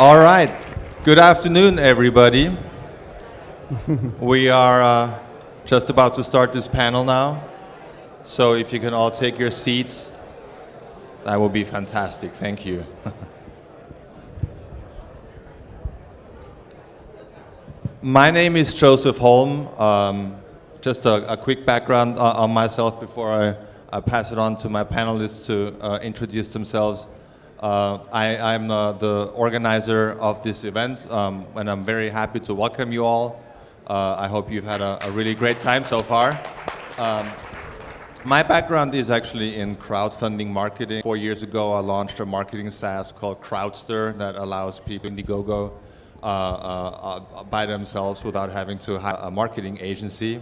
All right. Good afternoon, everybody. We are just about to start this panel now. So if you can all take your seats, that would be fantastic. Thank you. My name is Josef Holm. Just a quick background on myself before I pass it on to my panelists to introduce themselves. I'm the organizer of this event, and I'm very happy to welcome you all. I hope you've had a really great time so far. My background is actually in crowdfunding marketing. 4 years ago, I launched a marketing SaaS called Crowdster that allows people Indiegogo by themselves without having to hire a marketing agency.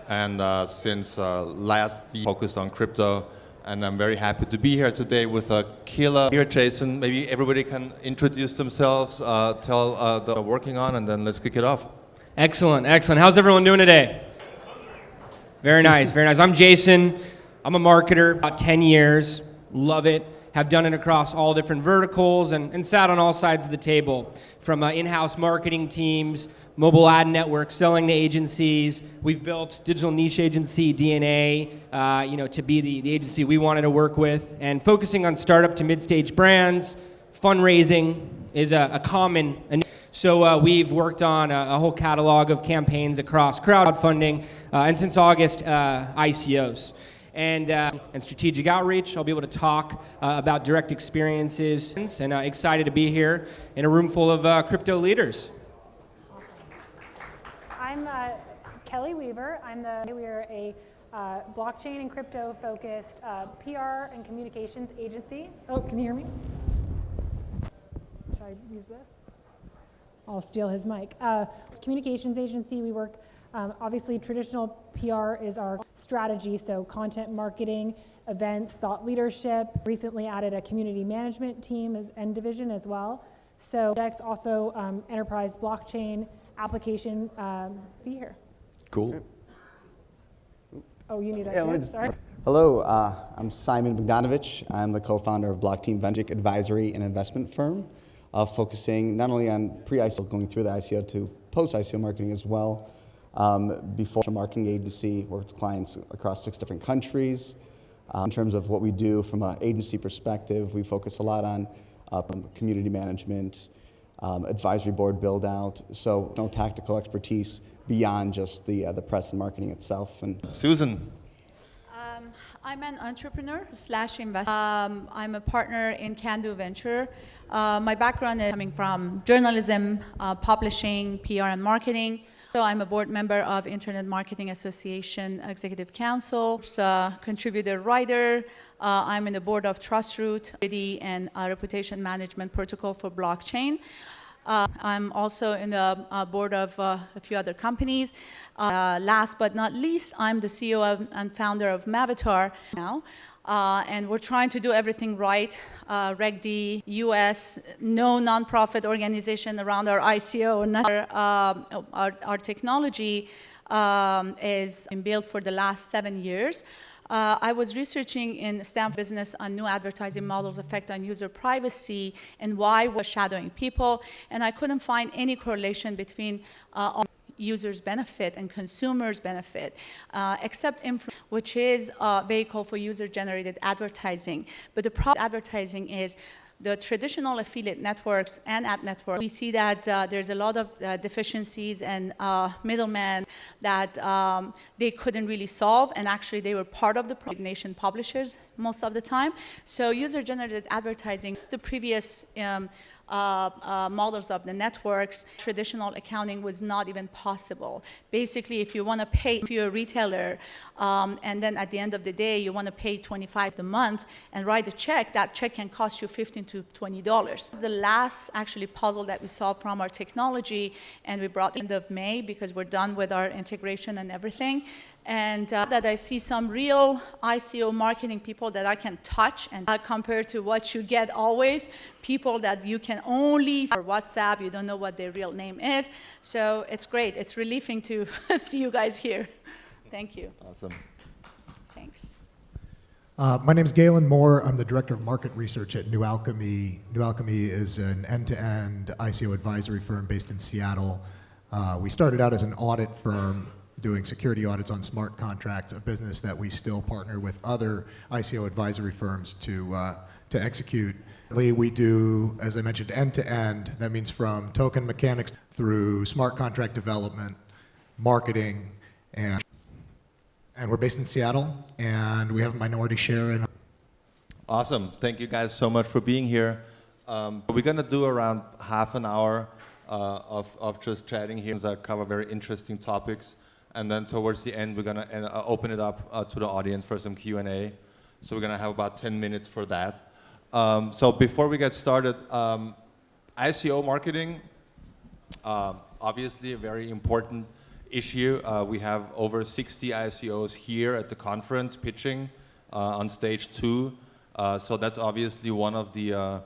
And since last year, focused on crypto. And I'm very happy to be here today with a killer. Here, Jason, maybe everybody can introduce themselves, tell what they're working on, and then let's kick it off. Excellent, excellent. How's everyone doing today? Very nice, very nice. I'm Jason. I'm a marketer, about 10 years. Love it. Have done it across all different verticals and sat on all sides of the table, from in-house marketing teams, mobile ad networks, selling to agencies. We've built digital niche agency DNA, to be the agency we wanted to work with, and focusing on startup to mid-stage brands. Fundraising is a common. So we've worked on a whole catalog of campaigns across crowdfunding, and since August, ICOs. And strategic outreach. I'll be able to talk about direct experiences, and excited to be here in a room full of crypto leaders. I'm Kelley Weaver. We are a blockchain and crypto focused PR and communications agency. Oh, can you hear me? Should I use this? I'll steal his mic. Communications agency, we work, obviously traditional PR is our strategy, so content marketing, events, thought leadership. Recently added a community management team and division as well. So Dex also enterprise blockchain, application, be here. Cool. Oh, you need that. Sorry. Hello, I'm Simon Bogdanowicz. I'm the co-founder of BlockTeam Venture Advisory and Investment Firm, focusing not only on pre-ICO, going through the ICO to post-ICO marketing as well. Before a marketing agency, worked with clients across 6 different countries. In terms of what we do from an agency perspective, we focus a lot on community management, advisory board build out, so no tactical expertise beyond just the press and marketing itself. And Susan. I'm an entrepreneur / investor. I'm a partner in Can Do Venture. My background is coming from journalism, publishing, PR and marketing. So I'm a board member of Internet Marketing Association Executive Council, contributor writer. I'm in the board of TrustRoot and Reputation Management Protocol for blockchain. I'm also in the board of a few other companies. Last but not least, I'm the CEO and founder of Mavatar now. And we're trying to do everything right. Reg D, US, no nonprofit organization around our ICO. Our technology is been built for the last 7 years. I was researching in Stanford Business on new advertising models' effect on user privacy and why we're shadowing people, and I couldn't find any correlation between users' benefit and consumers' benefit, except which is a vehicle for user-generated advertising. But the problem with advertising is the traditional affiliate networks and ad networks, we see that there's a lot of deficiencies and middlemen that they couldn't really solve, and actually they were part of the nation publishers most of the time. So user-generated advertising, the previous models of the networks, traditional accounting was not even possible. Basically, if you want to pay to your retailer, and then at the end of the day, you want to pay $25 a month and write a check, that check can cost you $15 to $20. This is the last actually puzzle that we solved from our technology, and we brought end of May because we're done with our integration and everything. And that I see some real ICO marketing people that I can touch, and compared to what you get always, people that you can only or WhatsApp, you don't know what their real name is. So it's great. It's relieving to see you guys here. Thank you. Awesome. Thanks. My name is Galen Moore. I'm the Director of Market Research at New Alchemy. New Alchemy is an end-to-end ICO advisory firm based in Seattle. We started out as an audit firm doing security audits on smart contracts, a business that we still partner with other ICO advisory firms to execute. We do, as I mentioned, end-to-end. That means from token mechanics through smart contract development, marketing, and we're based in Seattle, and we have a minority share in. Awesome. Thank you guys so much for being here. We're going to do around half an hour of just chatting here that cover very interesting topics. And then towards the end, we're going to open it up to the audience for some Q&A. So we're going to have about 10 minutes for that. So before we get started, ICO marketing, obviously a very important issue. We have over 60 ICOs here at the conference pitching on stage 2. So that's obviously one of the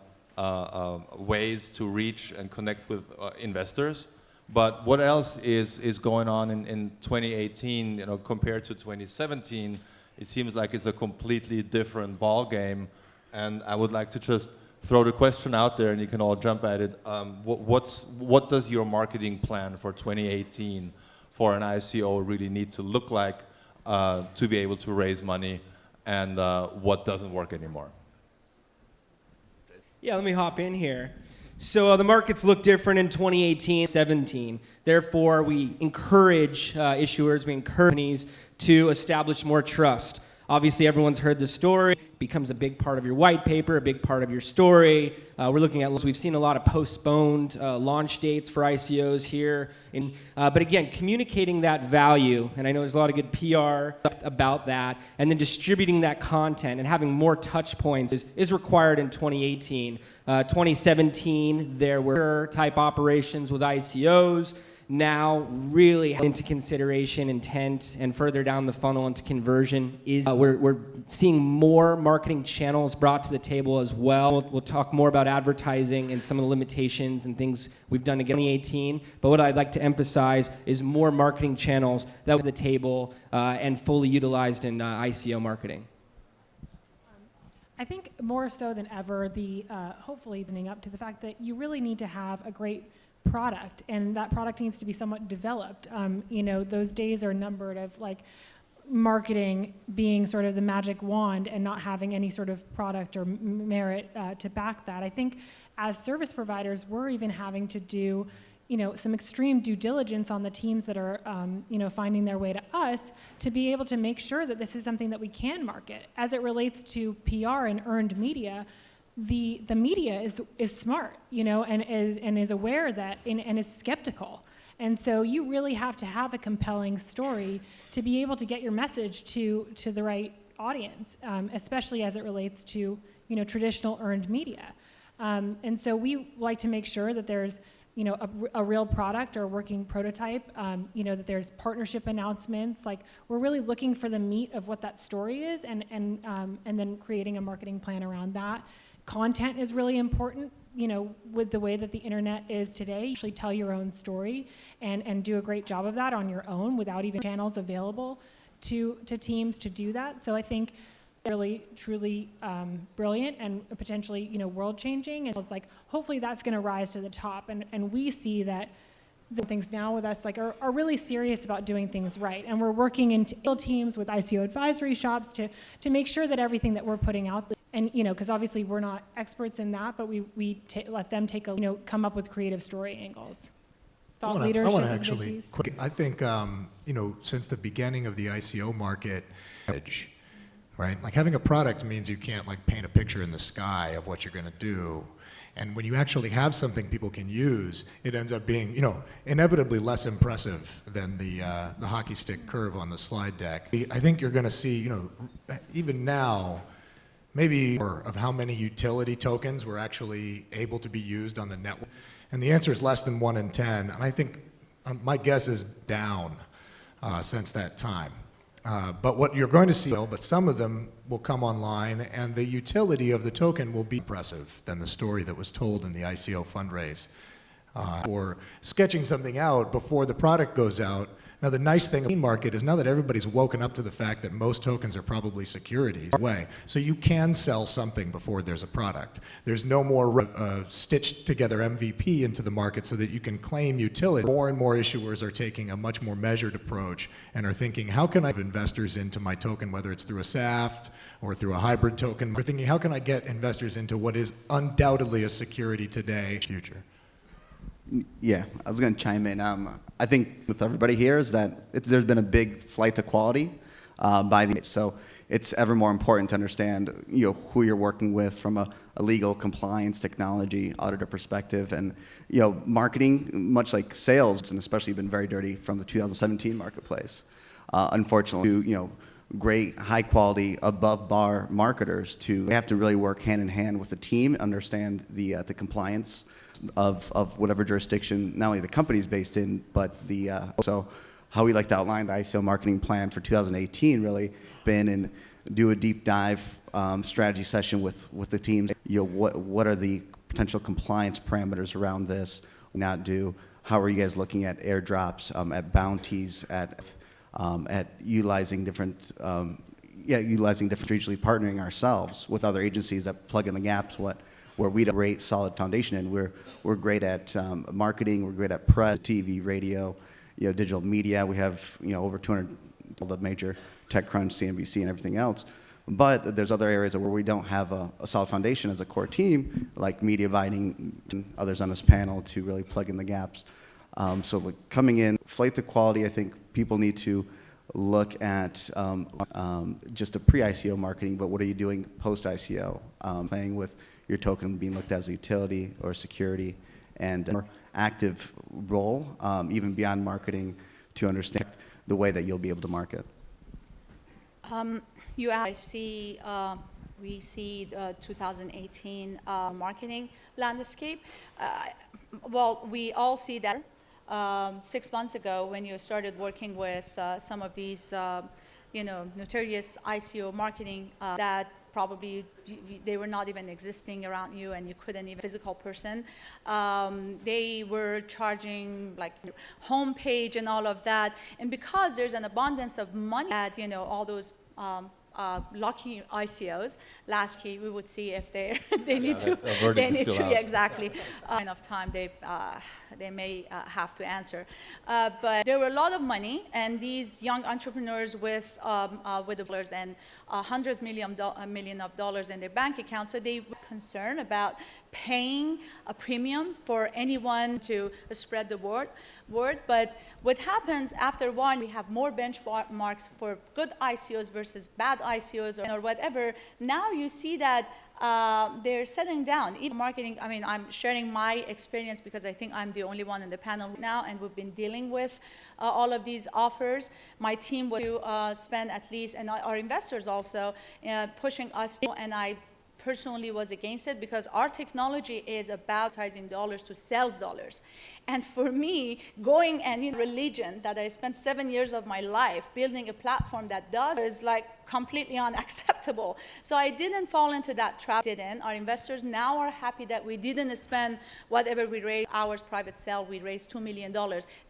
ways to reach and connect with investors. But what else is going on in 2018, compared to 2017? It seems like it's a completely different ball game. And I would like to just throw the question out there, and you can all jump at it. What does your marketing plan for 2018 for an ICO really need to look like to be able to raise money, and what doesn't work anymore? Yeah, let me hop in here. So the markets look different in 2018, 17. Therefore, we encourage issuers, we encourage companies to establish more trust. Obviously, everyone's heard the story. It becomes a big part of your white paper, a big part of your story. We're looking at, we've seen a lot of postponed launch dates for ICOs here. But again, communicating that value, and I know there's a lot of good PR about that, and then distributing that content and having more touch points is required in 2018. 2017, there were type operations with ICOs. Now really into consideration, intent, and further down the funnel into conversion is we're seeing more marketing channels brought to the table as well. We'll talk more about advertising and some of the limitations and things we've done in 2018. But what I'd like to emphasize is more marketing channels that were at the table and fully utilized in ICO marketing. I think more so than ever, hopefully opening up to the fact that you really need to have a great product, and that product needs to be somewhat developed. Those days are numbered of marketing being sort of the magic wand and not having any sort of product or merit to back that. I think as service providers, we're even having to do some extreme due diligence on the teams that are finding their way to us to be able to make sure that this is something that we can market. As it relates to PR and earned media, the media is smart, and is aware that and is skeptical. And so you really have to have a compelling story to be able to get your message to the right audience, especially as it relates to traditional earned media. And so we like to make sure that there's a real product or a working prototype, that there's partnership announcements. We're really looking for the meat of what that story is, and then creating a marketing plan around that. Content is really important, with the way that the internet is today. You actually tell your own story and do a great job of that on your own without even channels available to teams to do that. So I think really, truly brilliant and potentially, world-changing. And it's hopefully that's going to rise to the top. And we see that the things now with us are really serious about doing things right. And we're working in teams with ICO advisory shops to make sure that everything that we're putting out, and because obviously we're not experts in that, but we let them come up with creative story angles. Thought leadership is a big piece. I think since the beginning of the ICO market, right? Having a product means you can't paint a picture in the sky of what you're going to do. And when you actually have something people can use, it ends up being, inevitably less impressive than the hockey stick curve on the slide deck. I think you're going to see, even now, maybe of how many utility tokens were actually able to be used on the network. And the answer is less than 1 in 10. And I think my guess is down since that time. But what you're going to see, but some of them will come online, and the utility of the token will be impressive than the story that was told in the ICO fundraise. Or sketching something out before the product goes out Now, the nice thing about the market is now that everybody's woken up to the fact that most tokens are probably securities, so you can sell something before there's a product. There's no more stitched together MVP into the market so that you can claim utility. More and more issuers are taking a much more measured approach and are thinking, how can I have investors into my token, whether it's through a SAFT or through a hybrid token? We're thinking, how can I get investors into what is undoubtedly a security today, future? Yeah, I was going to chime in. I think with everybody here is that there's been a big flight to quality so it's ever more important to understand who you're working with from a legal, compliance, technology, auditor perspective, and marketing, much like sales, and especially been very dirty from the 2017 marketplace. Unfortunately, great, high quality, above bar marketers we have to really work hand in hand with the team, understand the compliance of whatever jurisdiction not only the company's based in, but so how we like to outline the ICO marketing plan for 2018 really been and do a deep dive strategy session with the teams. What are the potential compliance parameters around this? Not do. How are you guys looking at airdrops, at bounties, at utilizing different strategically partnering ourselves with other agencies that plug in the gaps where we don't great solid foundation in. We're great at marketing, we're great at press, TV, radio, digital media. We have over 200 the major TechCrunch, CNBC, and everything else. But there's other areas where we don't have a solid foundation as a core team, like media buying and others on this panel to really plug in the gaps. So coming in, flight to quality, I think people need to look at just a pre-ICO marketing, but what are you doing post-ICO? Playing with your token being looked at as a utility or security, and a more active role, even beyond marketing, to understand the way that you'll be able to market. We see the 2018 marketing landscape. Well, we all see that 6 months ago when you started working with some of these, notorious ICO marketing that probably they were not even existing around you and you couldn't even physical person. They were charging like homepage and all of that. And because there's an abundance of money at, all those lucky ICOs, last key we would see if they need to exactly enough time they may have to answer, but there were a lot of money, and these young entrepreneurs with dollars and hundreds million of dollars in their bank account, so they were concerned about paying a premium for anyone to spread the word. But what happens after one, we have more benchmarks for good ICOs versus bad ICOs or whatever. Now you see that they're settling down. Even marketing, I'm sharing my experience because I think I'm the only one in the panel now, and we've been dealing with all of these offers. My team was to spend at least, and our investors also, pushing us, and I personally was against it because our technology is about advertising dollars to sales dollars. And for me, going and religion that I spent 7 years of my life building a platform that does is like completely unacceptable. So I didn't fall into that trap. Our investors now are happy that we didn't spend whatever we raised. Our private sale, we raised $2 million.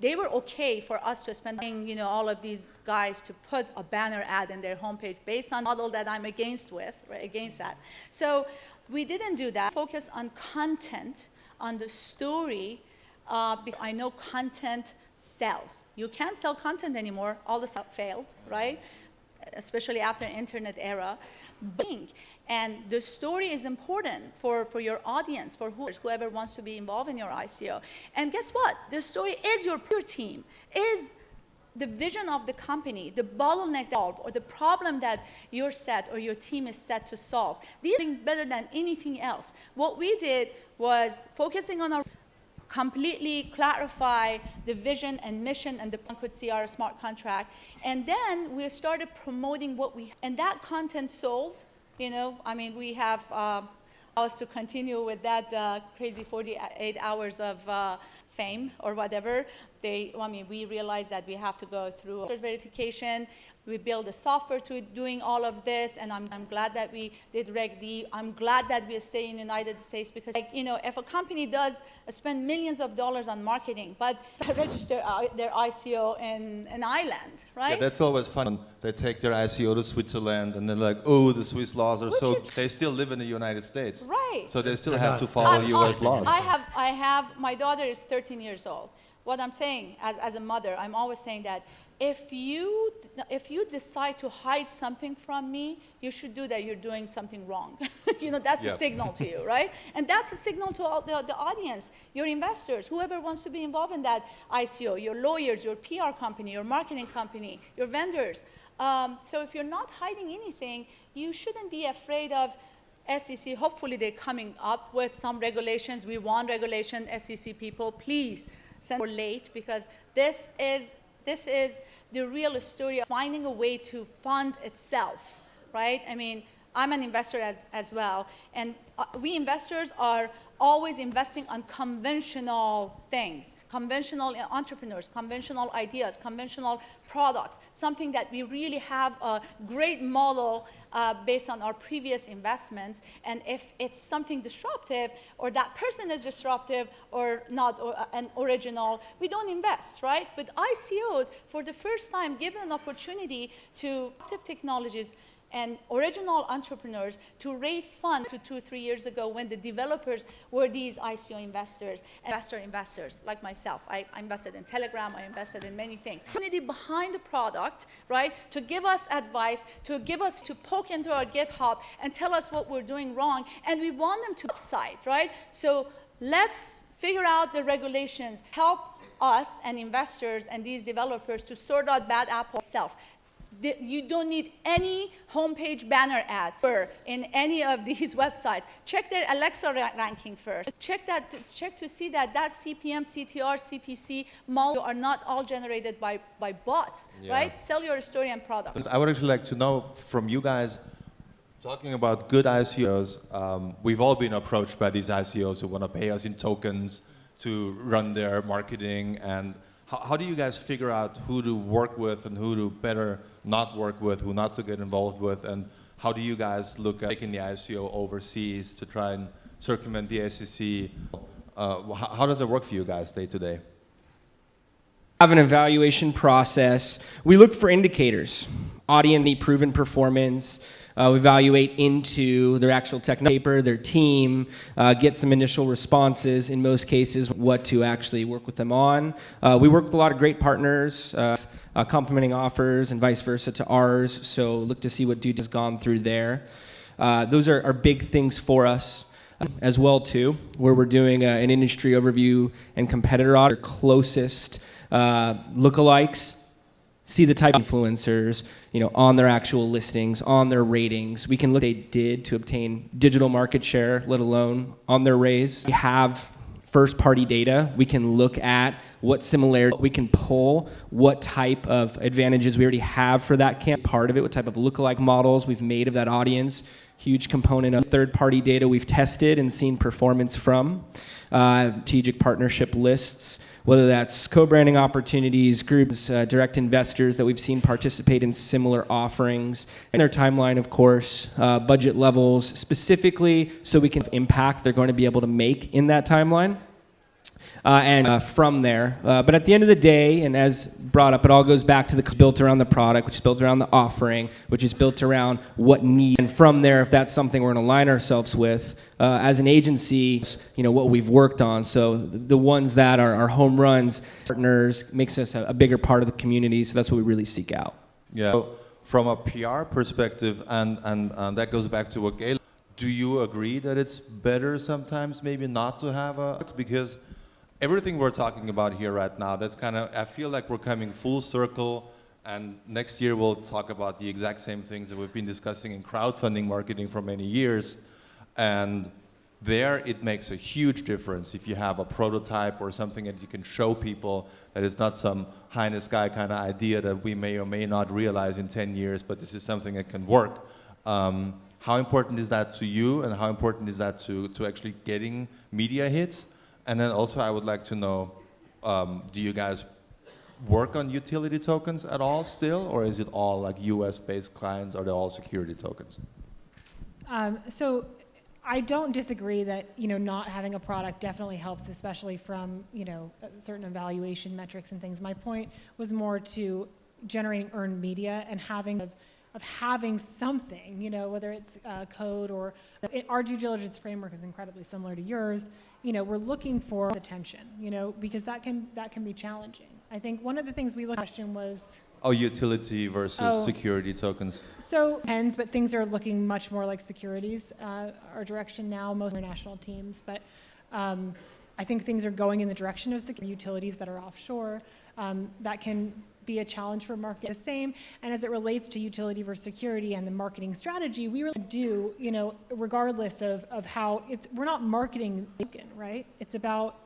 They were okay for us to spend, all of these guys to put a banner ad in their homepage based on the model that I'm against that. So we didn't do that. Focus on content, on the story. Because I know content sells. You can't sell content anymore. All the stuff failed, right? Especially after an internet era. And the story is important for your audience, for whoever wants to be involved in your ICO. And guess what? The story is your team, is the vision of the company, the bottleneck or the problem that you're set or your team is set to solve. These are better than anything else. What we did was focusing on our completely clarify the vision and mission, and the one could see our smart contract. And then we started promoting and that content sold. We have us to continue with that crazy 48 hours of fame or whatever, we realized that we have to go through verification. We build the software to doing all of this, and I'm glad that we did Reg D. I'm glad that we stay in the United States because, if a company does spend millions of dollars on marketing, but register their ICO in an island, right? Yeah, that's always fun. They take their ICO to Switzerland, and they're like, oh, the Swiss laws are They still live in the United States. Right. So they still have to follow U.S. laws. My daughter is 13 years old. What I'm saying, as a mother, I'm always saying that if you decide to hide something from me, you should do that. You're doing something wrong. That's a signal to you, right? And that's a signal to all the audience, your investors, whoever wants to be involved in that ICO, your lawyers, your PR company, your marketing company, your vendors. So if you're not hiding anything, you shouldn't be afraid of SEC. Hopefully they're coming up with some regulations. We want regulation, SEC people, please send it late, because this is the real story of finding a way to fund itself, right? I mean, I'm an investor as well, and we investors are always investing on conventional things, conventional entrepreneurs, conventional ideas, conventional products, something that we really have a great model based on our previous investments. And if it's something disruptive, or that person is disruptive or not an original, we don't invest, right? But ICOs, for the first time, given an opportunity to technologies and original entrepreneurs to raise funds 2-3 years ago, when the developers were these ICO investors, investors like myself. I invested in Telegram, I invested in many things. Community behind the product, right, to give us advice, to poke into our GitHub and tell us what we're doing wrong, and we want them to upside, right? So let's figure out the regulations, help us and investors and these developers to sort out bad apple itself. You don't need any homepage banner ad in any of these websites. Check their Alexa ranking first. Check to see that CPM, CTR, CPC model are not all generated by bots, right? Sell your story and product. I would actually like to know from you guys, talking about good ICOs, we've all been approached by these ICOs who want to pay us in tokens to run their marketing. And how do you guys figure out who to work with and who to better not work with, who not to get involved with, and how do you guys look at taking the ICO overseas to try and circumvent the SEC? How does it work for you guys day to day? Have an evaluation process. We look for indicators, audience, proven performance. We evaluate into their actual technical paper, their team, get some initial responses, in most cases, what to actually work with them on. We work with a lot of great partners, complementing offers and vice versa to ours, so look to see what Dude has gone through there. Those are big things for us as well, too, where we're doing an industry overview and competitor audit, closest lookalikes, see the type of influencers, on their actual listings, on their ratings. We can look at what they did to obtain digital market share, let alone on their raise. We have first-party data. We can look at what similarity we can pull, what type of advantages we already have for that part of it, what type of lookalike models we've made of that audience. Huge component of third-party data we've tested and seen performance from. Strategic partnership lists, whether that's co-branding opportunities, groups, direct investors that we've seen participate in similar offerings, and their timeline, of course, budget levels specifically, so we can impact they're going to be able to make in that timeline. And from there. But at the end of the day, and as brought up, it all goes back to built around the product, which is built around the offering, which is built around what needs. And from there, if that's something we're going to align ourselves with, as an agency, what we've worked on. So the ones that are home runs, partners, makes us a bigger part of the community. So that's what we really seek out. Yeah. So from a PR perspective, and that goes back to what Galen, do you agree that it's better sometimes maybe not to have because everything we're talking about here right now, that's I feel like we're coming full circle, and next year we'll talk about the exact same things that we've been discussing in crowdfunding marketing for many years. And there it makes a huge difference if you have a prototype or something that you can show people that it's not some high in the sky kind of idea that we may or may not realize in 10 years, but this is something that can work. How important is that to you, and how important is that to actually getting media hits? And then also I would like to know, do you guys work on utility tokens at all still, or is it all like US-based clients, or they're all security tokens? So I don't disagree that, not having a product definitely helps, especially from, certain evaluation metrics and things. My point was more to generating earned media and having of having something, whether it's code or our due diligence framework is incredibly similar to yours. We're looking for attention, because that can be challenging. I think one of the things we looked at question was utility versus security tokens. So depends, but things are looking much more like securities. Our direction now, most international teams, but I think things are going in the direction of utilities that are offshore. That can be a challenge for market. The same, and as it relates to utility versus security and the marketing strategy, we really do, regardless of how we're not marketing the token, right? It's about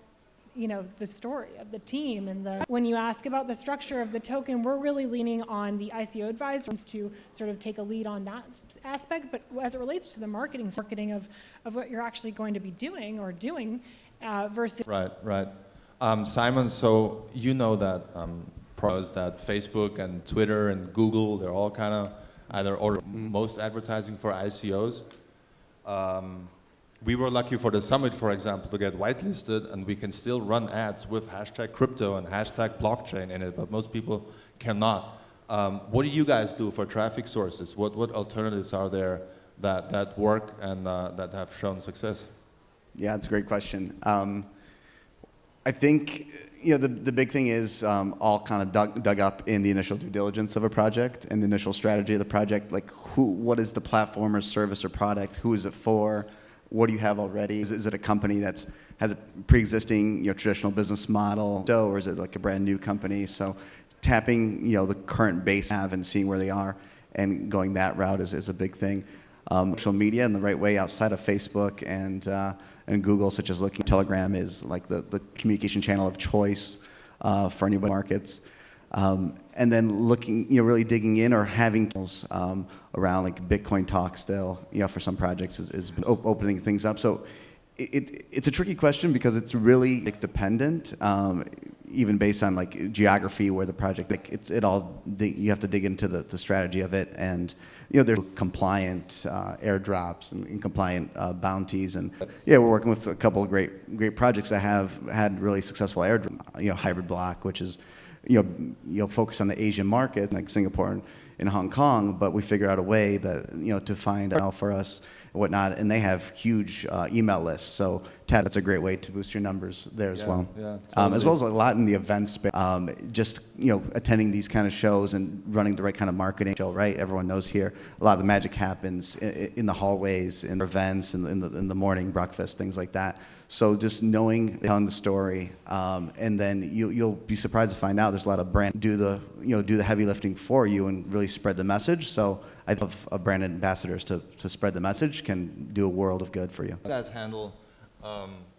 the story of the team and when you ask about the structure of the token, we're really leaning on the ICO advisors to sort of take a lead on that aspect. But as it relates to the marketing of what you're actually going to be doing versus. Right. Simon, so that pros that Facebook and Twitter and Google, they're all kind of either or most advertising for ICOs. We were lucky for the summit, for example, to get whitelisted, and we can still run ads with #crypto and #blockchain in it, but most people cannot. What do you guys do for traffic sources? What alternatives are there that work and that have shown success? Yeah, it's a great question. I think the big thing is all kind of dug up in the initial due diligence of a project and the initial strategy of the project. Like what is the platform or service or product? Who is it for? What do you have already? Is it a company that has a pre-existing traditional business model, or is it like a brand new company? So tapping the current base have and seeing where they are and going that route is a big thing. Social media in the right way outside of Facebook and Google, such as Telegram is like the communication channel of choice for anybody markets. And then looking, really digging in or having around like Bitcoin talk still, for some projects is opening things up. So it's a tricky question because it's really dependent, even based on like geography where the project, you have to dig into the strategy of it, and there's compliant airdrops and compliant bounties, and we're working with a couple of great projects that have had really successful airdrop, Hybrid Block, which is focus on the Asian market like Singapore and Hong Kong, but we figure out a way that to find out for us and whatnot, and they have huge email lists. So that's a great way to boost your numbers there as well. Yeah, totally. As well as a lot in the events space. Just attending these kind of shows and running the right kind of marketing show. Right, everyone knows here a lot of the magic happens in the hallways, in events, in the morning breakfast, things like that. So just telling the story, and then you'll be surprised to find out there's a lot of brands do the heavy lifting for you and really spread the message. So I think brand ambassadors to spread the message can do a world of good for you. You guys handle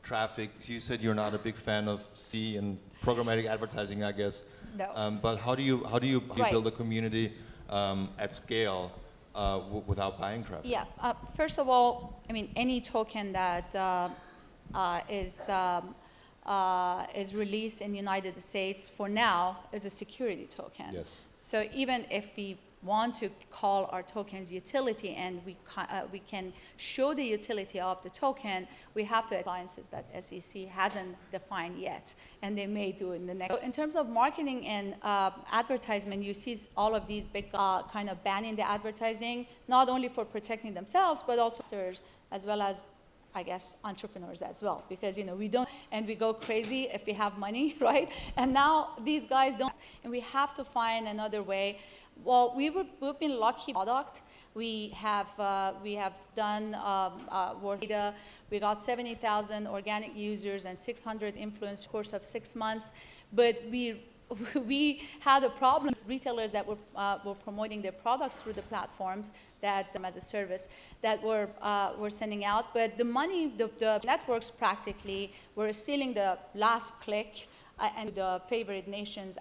traffic. You said you're not a big fan of C and programmatic advertising, I guess. No. But how do you build a community at scale without buying traffic? Yeah. First of all, any token that is released in the United States for now is a security token. Yes. So even if we want to call our tokens utility and we can show the utility of the token, we have to appliances that SEC hasn't defined yet, and they may do in the next. So in terms of marketing and advertisement, you see all of these big kind of banning the advertising, not only for protecting themselves, but also as well as, I guess, entrepreneurs as well, because we don't, and we go crazy if we have money, right? And now these guys don't, and we have to find another way. Well, we've been lucky product. We have done work data. We got 70,000 organic users and 600 influencers course of 6 months, but we had a problem. Retailers that were promoting their products through the platforms that as a service that were sending out, but the money, the networks practically were stealing the last click and the favorite nations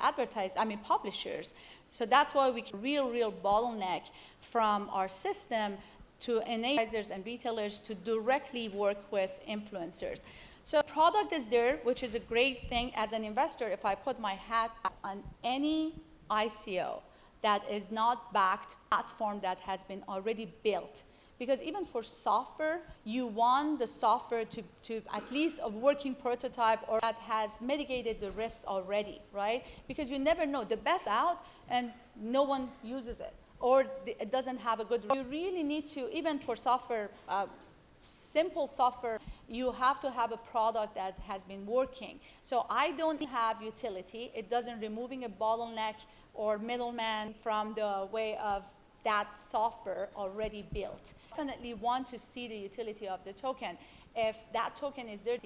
publishers. So that's why we can real bottleneck from our system to enable advertisers and retailers to directly work with influencers. So product is there, which is a great thing as an investor. If I put my hat on any ICO that is not backed platform that has been already built, because even for software, you want the software to at least a working prototype or that has mitigated the risk already, right? Because you never know, the best out and no one uses it, or it doesn't have a good, you really need to, even for software, simple software, you have to have a product that has been working. So I don't have utility. It doesn't removing a bottleneck or middleman from the way of that software already built. Definitely want to see the utility of the token. If that token is there,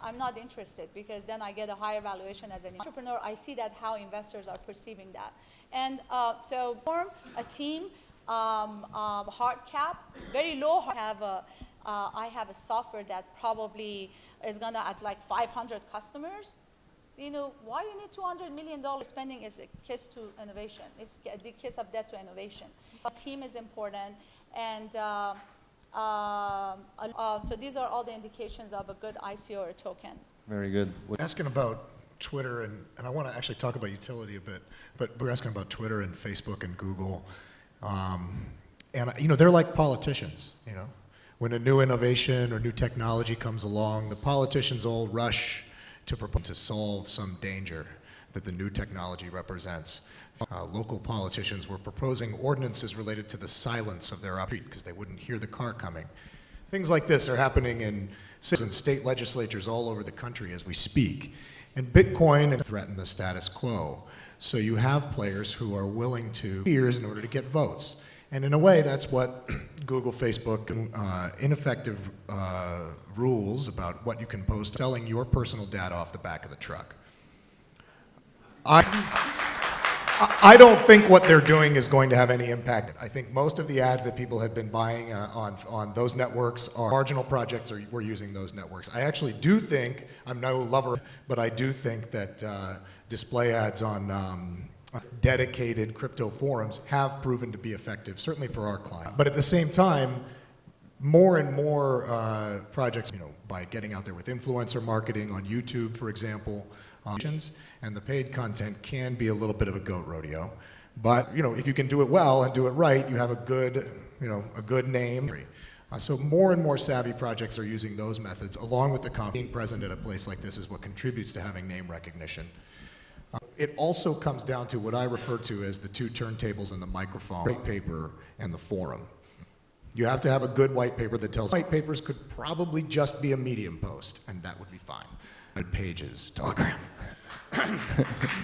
I'm not interested, because then I get a higher valuation as an entrepreneur. I see that how investors are perceiving that. And so form a team, hard cap, very low. I have a software that probably is gonna at like 500 customers. You know, why you need $200 million spending is a kiss to innovation. It's the kiss of death to innovation. A team is important, and so these are all the indications of a good ICO or token. Very good. We're asking about Twitter, and I want to actually talk about utility a bit, but we're asking about Twitter and Facebook and Google. And you know, they're like politicians, you know. When a new innovation or new technology comes along, the politicians all rush to solve some danger that the new technology represents. Local politicians were proposing ordinances related to the silence of their street because they wouldn't hear the car coming. Things like this are happening in state legislatures all over the country as we speak. And Bitcoin threaten the status quo. So you have players who are willing to fears in order to get votes. And in a way, that's what Google, Facebook, ineffective rules about what you can post, selling your personal data off the back of the truck. I don't think what they're doing is going to have any impact. I think most of the ads that people have been buying on those networks are marginal projects or were using those networks. I actually do think, I'm no lover, but I do think that display ads on dedicated crypto forums have proven to be effective, certainly for our client. But at the same time, more and more projects, you know, by getting out there with influencer marketing on YouTube, for example, and the paid content can be a little bit of a goat rodeo. But, you know, if you can do it well and do it right, you have a good, you know, a good name. So more and more savvy projects are using those methods, along with the being present at a place like this is what contributes to having name recognition. It also comes down to what I refer to as the two turntables and the microphone, white paper and the forum. You have to have a good white paper that tells white papers could probably just be a Medium post, and that would be fine. Pages, Telegram.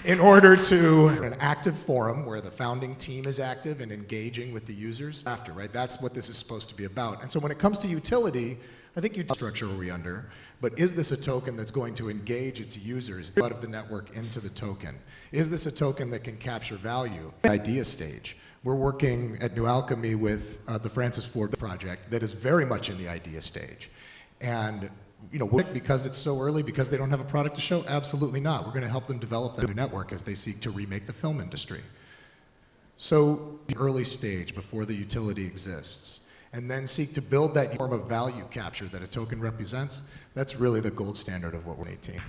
In order to an active forum where the founding team is active and engaging with the users after, right? That's what this is supposed to be about. And so when it comes to utility, I think structure are we under, but is this a token that's going to engage its users out of the network into the token? Is this a token that can capture value? Idea stage. We're working at New Alchemy with the Francis Ford project that is very much in the idea stage. And you know, because it's so early, because they don't have a product to show? Absolutely not. We're going to help them develop their network as they seek to remake the film industry. So the early stage before the utility exists, and then seek to build that form of value capture that a token represents, that's really the gold standard of what we're 18.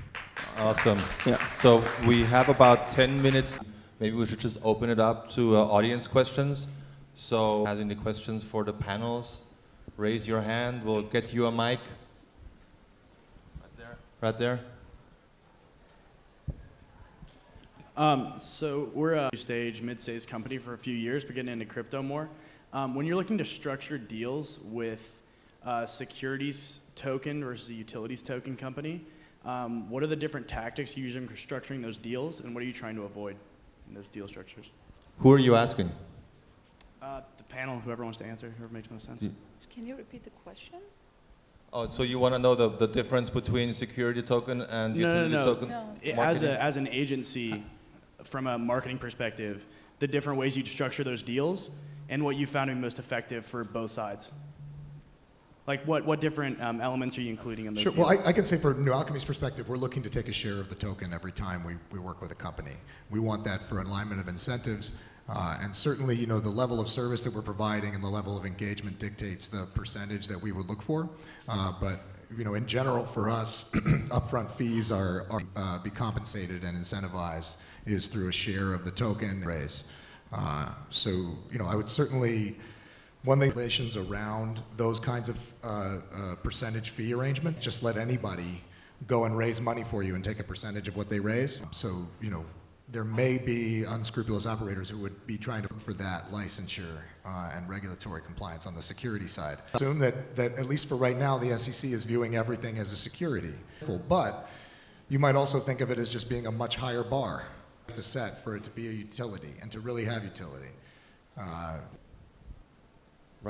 Awesome. Yeah. So we have about 10 minutes. Maybe we should just open it up to audience questions. So has any questions for the panels? Raise your hand. We'll get you a mic. Right there. So we're a stage, mid-stage company for a few years, but getting into crypto more. When you're looking to structure deals with securities token versus a utilities token company, what are the different tactics you use in structuring those deals, and what are you trying to avoid in those deal structures? Who are you asking? The panel, whoever wants to answer, whoever makes most sense. So can you repeat the question? Oh, so you want to know the difference between security token and utility token? No. As an agency, from a marketing perspective, the different ways you'd structure those deals and what you found to be most effective for both sides. Like what different elements are you including in those deals? Well, I can say for New Alchemy's perspective, we're looking to take a share of the token every time we work with a company. We want that for alignment of incentives. And certainly, you know, the level of service that we're providing and the level of engagement dictates the percentage that we would look for. But in general for us, upfront fees are be compensated and incentivized is through a share of the token raise. So, I would certainly, one thing, regulations around those kinds of percentage fee arrangements, just let anybody go and raise money for you and take a percentage of what they raise. So, there may be unscrupulous operators who would be trying to look for that licensure and regulatory compliance on the security side. Assume that at least for right now, the SEC is viewing everything as a security. But you might also think of it as just being a much higher bar to set for it to be a utility and to really have utility. Right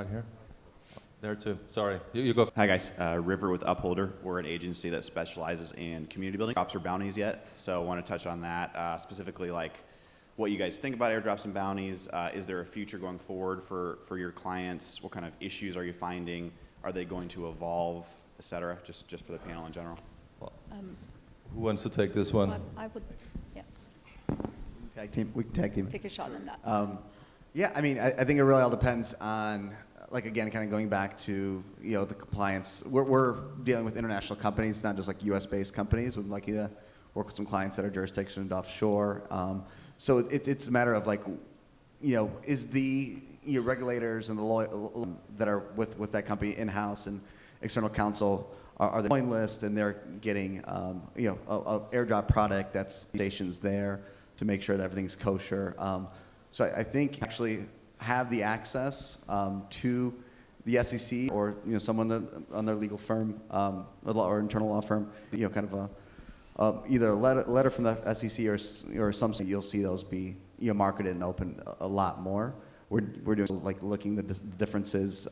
here. There too. Sorry. You go. Hi guys, River with Upholder. We're an agency that specializes in community building. Drops or bounties yet? So I want to touch on that, specifically like what you guys think about airdrops and bounties. Is there a future going forward for your clients? What kind of issues are you finding? Are they going to evolve, et cetera? Just for the panel in general. Who wants to take this one? I would, yeah, We can tag team. take a shot on that. Yeah, I mean, I think it really all depends on, like, again, kind of going back to, the compliance. We're dealing with international companies, not just like US-based companies. We're lucky to work with some clients that are jurisdictioned offshore. So it's a matter of like, is the regulators and the law that are with that company in-house and external counsel are the coin list, and they're getting a airdrop product that's stations there to make sure that everything's kosher. So I think actually have the access to the SEC or someone on their legal firm or internal law firm, kind of either a letter from the SEC or something. You'll see those be marketed and open a lot more. We're doing like looking at the differences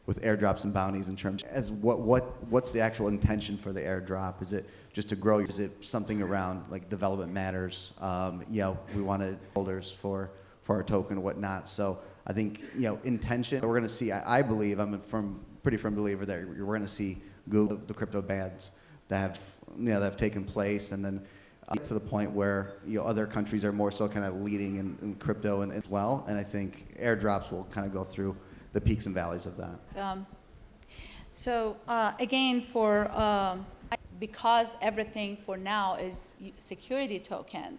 with airdrops and bounties in terms as what's the actual intention for the airdrop? Is it just to grow? Is it something around like development matters? We wanted holders for our token and whatnot. So I think intention. We're going to see. I believe I'm a pretty firm believer that we're going to see Google the crypto bans that have taken place, and then to the point where other countries are more so kind of leading in crypto and as well. And I think airdrops will kind of go through the peaks and valleys of that. Again, because everything for now is security token,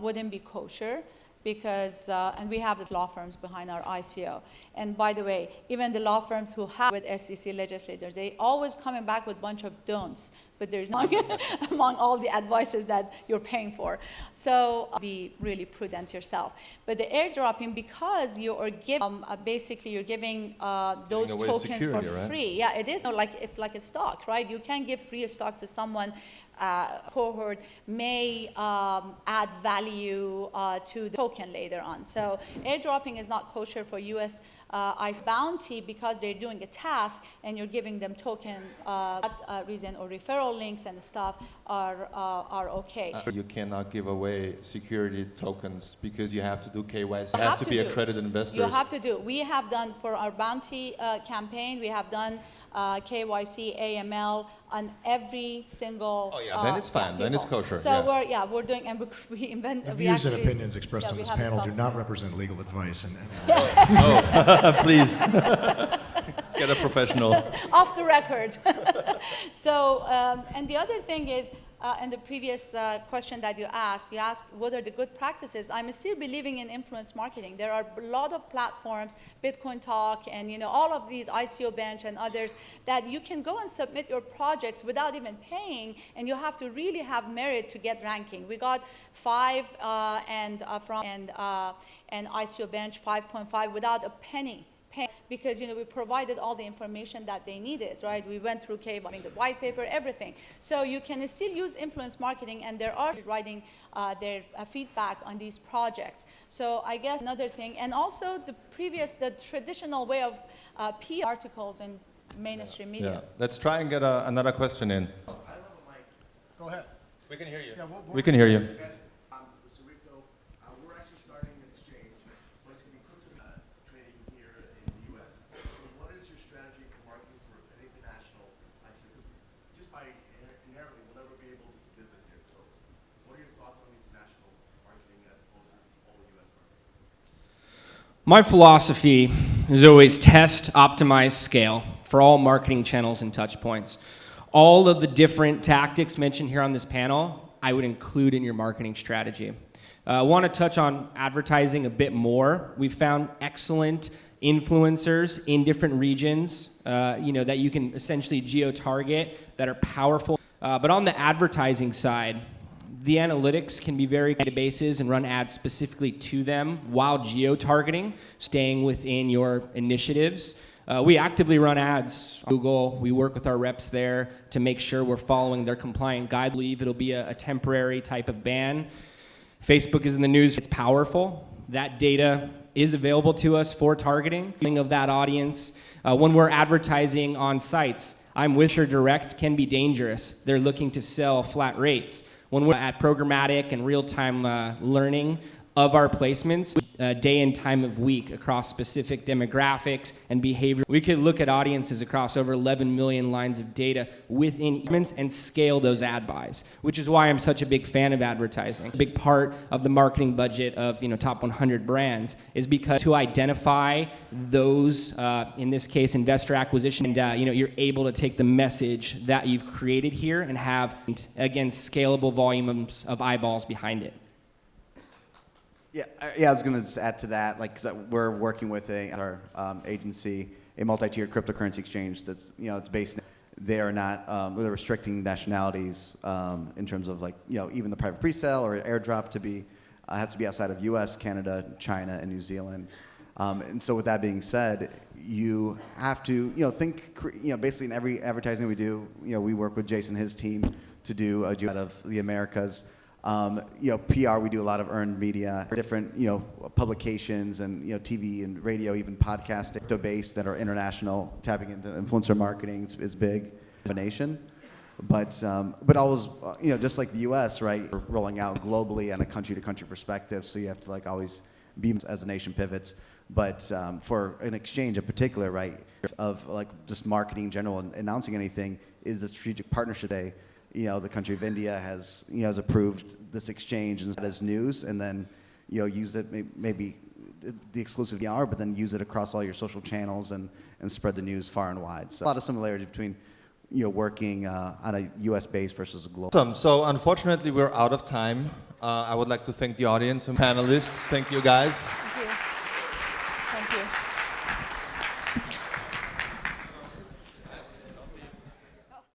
wouldn't be kosher. Because, and we have the law firms behind our ICO. And by the way, even the law firms who have with SEC legislators, they always coming back with a bunch of don'ts, but there's not among all the advices that you're paying for. So be really prudent yourself. But the airdropping, because you are giving, basically you're giving those tokens for free. Yeah, it is it's like a stock, right? You can't give free a stock to someone. Cohort may add value to the token later on. So airdropping is not kosher for US ICE bounty because they're doing a task and you're giving them token that reason or referral links and stuff are okay. You cannot give away security tokens because you have to do KYC. You have to be accredited investors. You have to do. We have done for our bounty campaign. We have done KYC, AML on every single. Oh yeah, then it's fine. Then it's kosher. So we're doing, and we invent. The views and opinions expressed on this panel do not represent legal advice. Please get a professional. Off the record. So, and the other thing is, and the previous question that you asked what are the good practices. I'm still believing in influence marketing. There are a lot of platforms, Bitcoin Talk, and all of these ICO Bench and others that you can go and submit your projects without even paying, and you have to really have merit to get ranking. We got 5 and ICO Bench 5.5 without a penny. Because we provided all the information that they needed, right? We went through the white paper, everything. So you can still use influence marketing, and there are writing their feedback on these projects. So I guess another thing, and also the traditional way of PR articles and mainstream media. Yeah. Let's try and get another question in. I don't have a mic. Go ahead. We can hear you. Yeah, we can hear you. We're actually starting an exchange, but it's going to be crypto trading here in the U.S. So what is your strategy for marketing for an international ICO? Just by inherently, we'll never be able to do business here. So what are your thoughts on international marketing as opposed to this all U.S. marketing? My philosophy is always test, optimize, scale. for all marketing channels and touch points. All of the different tactics mentioned here on this panel, I would include in your marketing strategy. I want to touch on advertising a bit more. We found excellent influencers in different regions, that you can essentially geo-target that are powerful. But on the advertising side, the analytics can be very databases and run ads specifically to them while geo-targeting, staying within your initiatives. We actively run ads on Google. We work with our reps there to make sure we're following their compliant guide. I believe it'll be a temporary type of ban. Facebook is in the news. It's powerful. That data is available to us for targeting of that audience. When we're advertising on sites, I'm with your direct can be dangerous. They're looking to sell flat rates. When we're at programmatic and real-time learning of our placements, day and time of week across specific demographics and behavior. We could look at audiences across over 11 million lines of data within humans and scale those ad buys, which is why I'm such a big fan of advertising. A big part of the marketing budget of top 100 brands is because to identify those, in this case, investor acquisition, and you're able to take the message that you've created here and have, again, scalable volumes of eyeballs behind it. Yeah, I was going to just add to that, because we're working with our agency, a multi-tiered cryptocurrency exchange that's, it's based. They are not, they're restricting nationalities in terms of even the private pre-sale or airdrop to be, has to be outside of U.S., Canada, China, and New Zealand. And so with that being said, you have to, think, basically in every advertising we do, we work with Jason and his team to do a out of the Americas. PR, we do a lot of earned media, different, publications and, TV and radio, even podcasting based that are international, tapping into influencer marketing is big combination. But always, just like the US, right, we're rolling out globally on a country to country perspective. So you have to always be as the nation pivots. But for an exchange in particular, right, of just marketing in general and announcing anything is a strategic partnership day. The country of India has approved this exchange and as news, and then use it maybe the exclusive PR, but then use it across all your social channels and spread the news far and wide. So a lot of similarities between working on a U.S. base versus a global. Awesome. So unfortunately, we're out of time. I would like to thank the audience and panelists. Thank you, guys. Thank you. Thank you.